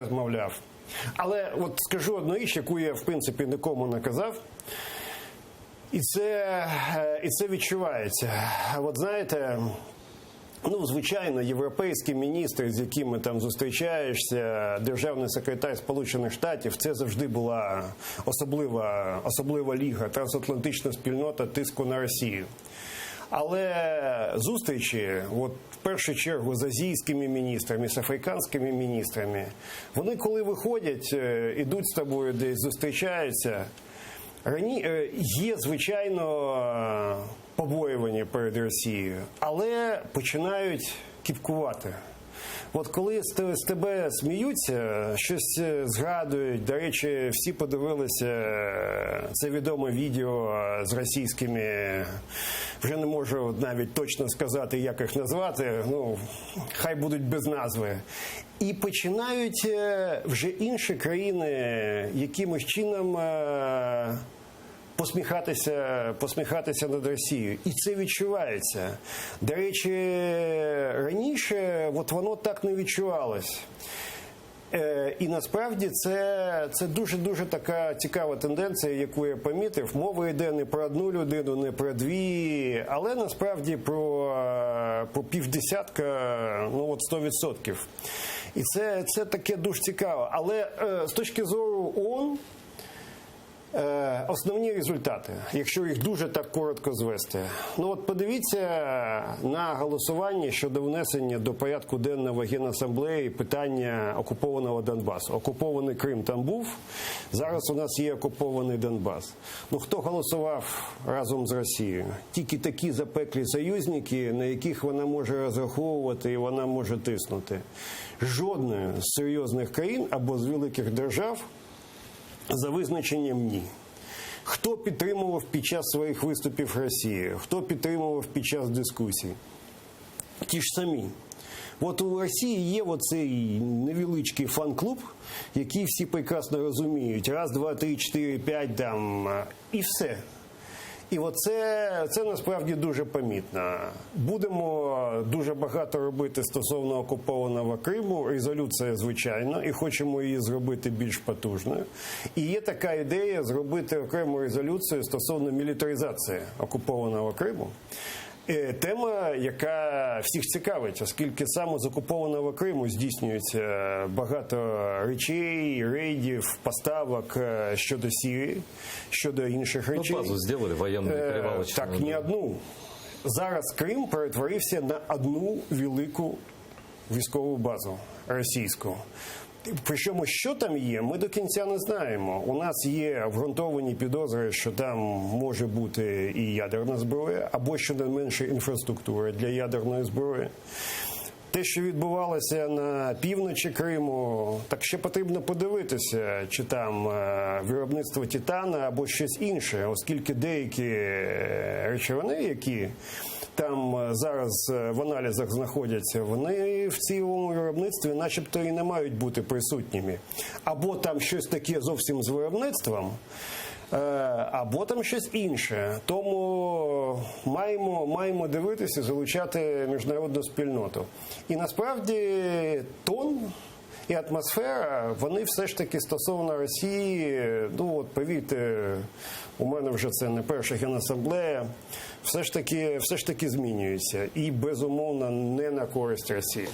розмовляв. Але от скажу одну річ, яку я, в принципі, нікому не казав. І це відчувається. От знаєте, звичайно, європейські міністри, з якими там зустрічаєшся, державний секретар Сполучених Штатів, це завжди була особлива ліга, трансатлантична спільнота тиску на Росію. Але зустрічі, от в першу чергу з азійськими міністрами, з африканськими міністрами, вони коли виходять, ідуть з тобою десь, зустрічаються, є, звичайно, побоювання перед Росією, але починають кіпкувати. От коли з тебе сміються, щось згадують, до речі, всі подивилися це відоме відео з російськими, вже не можу навіть точно сказати, як їх назвати, хай будуть без назви. І починають вже інші країни якимось чином посміхатися над Росією. І це відчувається. До речі, раніше воно так не відчувалось. І насправді це дуже-дуже така цікава тенденція, яку я помітив. Мова йде не про одну людину, не про дві, але насправді про півдесятка, 100%. І це таке дуже цікаво. Але з точки зору ООН, основні результати, якщо їх дуже так коротко звести. Подивіться на голосування щодо внесення до порядку денного Генасамблеї питання окупованого Донбасу. Окупований Крим там був, зараз у нас є окупований Донбас. Хто голосував разом з Росією? Тільки такі запеклі союзники, на яких вона може розраховувати і вона може тиснути. Жодної з серйозних країн або з великих держав за визначенням ні. Хто підтримував під час своїх виступів Росію? Хто підтримував під час дискусій? Ті ж самі. От у Росії є оцей невеличкий фан-клуб, який всі прекрасно розуміють. Раз, два, три, чотири, п'ять, там, і все. І це насправді дуже помітно. Будемо дуже багато робити стосовно окупованого Криму. Резолюція, звичайно, і хочемо її зробити більш потужною. І є така ідея зробити окрему резолюцію стосовно мілітаризації окупованого Криму. Тема, яка всіх цікавить, оскільки саме з окупованого Криму здійснюється багато речей, рейдів, поставок щодо Сирії, щодо інших речей. Базу зробили воєнну перевалочну. Так, не одну. Зараз Крим перетворився на одну велику військову базу російську. Причому, що там є, ми до кінця не знаємо. У нас є обґрунтовані підозри, що там може бути і ядерна зброя, або щонайменше інфраструктура для ядерної зброї. Те, що відбувалося на півночі Криму, так ще потрібно подивитися, чи там виробництво титана або щось інше, оскільки деякі речовини, які там зараз в аналізах знаходяться, вони в цілому виробництві начебто і не мають бути присутніми. Або там щось таке зовсім з виробництвом, або там щось інше. Тому маємо дивитися, залучати міжнародну спільноту. І насправді тон і атмосфера, вони все ж таки стосовно Росії, повірте, у мене вже це не перша Генасамблея, все ж таки змінюються. І, безумовно, не на користь Росії.